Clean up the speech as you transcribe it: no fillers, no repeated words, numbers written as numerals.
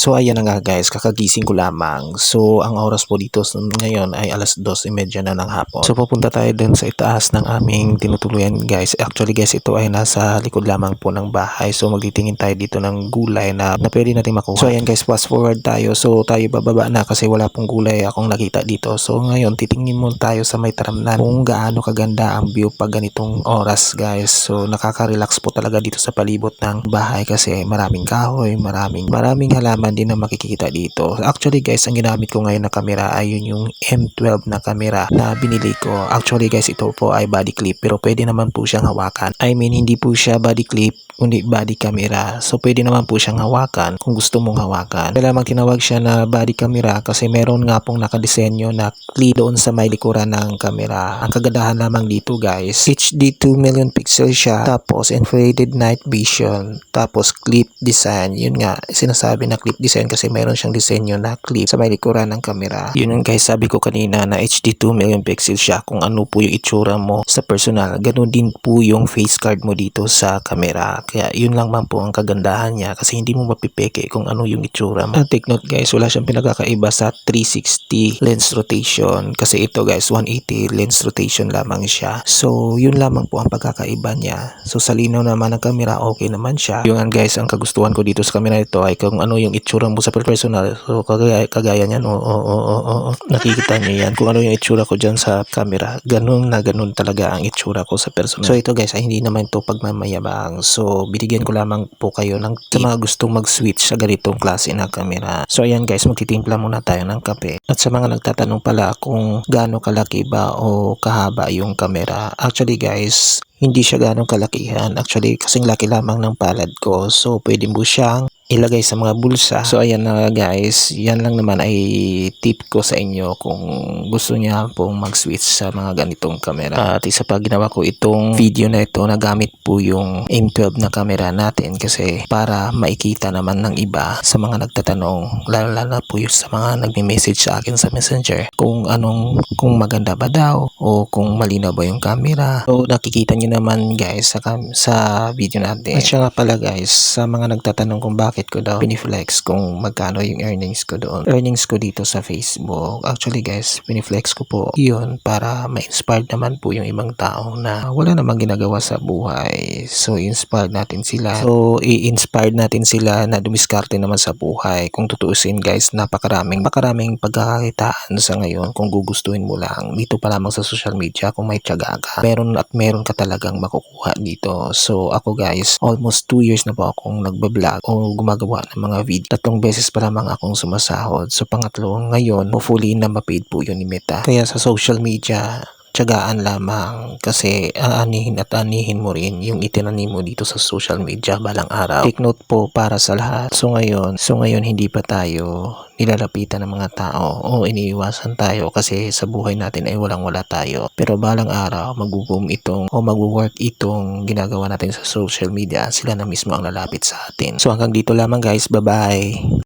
So ayan na nga guys, kakagising ko lamang. So ang oras po dito ngayon ay alas 2:30 na ng hapon. So pupunta tayo dun sa itaas ng aming tinutuluyan guys. Actually guys, ito ay nasa likod lamang po ng bahay. So magtitingin tayo dito ng gulay na pwede natin makuha. So ayan guys, fast forward tayo. So tayo bababa na kasi wala pong gulay akong nakita dito. So ngayon titingin muna tayo sa may taramnan kung gaano kaganda ang view pag ganitong oras guys. So nakaka-relax po talaga dito sa palibot ng bahay kasi maraming kahoy, maraming halaman din na makikita dito. Actually guys, ang ginamit ko ngayon na camera ay yung M12 na camera na binili ko. Actually guys, ito po ay body clip pero pwede naman po siyang hawakan. I mean, hindi po siya body clip kundi body camera. So pwede naman po siyang hawakan kung gusto mong hawakan. Kaya lamang tinawag siya na body camera kasi meron nga pong nakadesenyo na clip doon sa may likuran ng camera. Ang kagandahan lamang dito guys, HD 2 million pixel siya, tapos infrared night vision, tapos clip design. Yun nga, sinasabi na clip design kasi meron siyang disenyo na clip sa may likuran ng camera. Yun yung guys, sabi ko kanina na HD 2 million pixel siya. Kung ano po yung itsura mo sa personal, ganun din po yung face card mo dito sa camera. Kaya yun lang man po ang kagandahan niya kasi hindi mo mapipeke kung ano yung itsura mo. Take note guys, wala siyang pinagkakaiba sa 360 lens rotation kasi ito guys 180 lens rotation lamang siya. So yun lamang po ang pagkakaiba niya. So sa linaw naman ng camera, okay naman siya. Yung guys, ang kagustuhan ko dito sa camera ito ay kung ano yung itsura mo sa personal. So kagaya niyan, nakikita niyo yan. Kung ano yung itsura ko dyan sa camera, ganun na ganun talaga ang itsura ko sa personal. So ito guys, ay hindi naman to pagmamayabang. So binigyan ko lamang po kayo ng tip sa mga gustong mag-switch sa ganitong klase na camera. So ayan guys, magtitimpla muna tayo ng kape. At sa mga nagtatanong pala kung gaano kalaki ba o kahaba yung camera, actually guys, hindi siya ganong kalakihan. Actually, kasing laki lamang ng palad ko. So, pwede mo siyang ilagay sa mga bulsa. So, ayan na guys. Yan lang naman ay tip ko sa inyo kung gusto niya pong mag-switch sa mga ganitong camera. At isa pa, ginawa ko itong video na ito na gamit po yung M12 na camera natin kasi para maikita naman ng iba sa mga nagtatanong, lalo na po yung sa mga nagme-message sa akin sa Messenger kung maganda ba daw o kung malinaw ba yung camera. So, nakikita nyo naman guys sa video natin. At siya nga pala guys, sa mga nagtatanong kung bakit ko daw piniflex kung magkano yung earnings ko doon. Earnings ko dito sa Facebook. Actually guys, piniflex ko po yun para ma-inspired naman po yung ibang tao na wala namang ginagawa sa buhay. So inspired natin sila. So i-inspired natin sila na dumiskarte naman sa buhay. Kung tutuusin guys, napakaraming pagkakakitaan sa ngayon kung gugustuhin mo lang. Dito pa lamang sa social media kung may tiyaga ka. Meron ka talagang makukuha dito. So ako guys, almost 2 years na po akong nagbablog o gumagawa ng mga video. 3 beses pa lamang akong sumasahod. So pangatlo ngayon, hopefully na ma-paid po yun ni Meta. Kaya sa social media, tiyagaan lamang kasi aanihin at aanihin mo rin yung itinanim mo dito sa social media balang araw. Take note po para sa lahat. So ngayon hindi pa tayo nilalapitan ng mga tao o iniiwasan tayo kasi sa buhay natin ay walang-wala tayo. Pero balang araw mag-boom itong o mag-work itong ginagawa natin sa social media, sila na mismo ang lalapit sa atin. So hanggang dito lamang guys, bye-bye!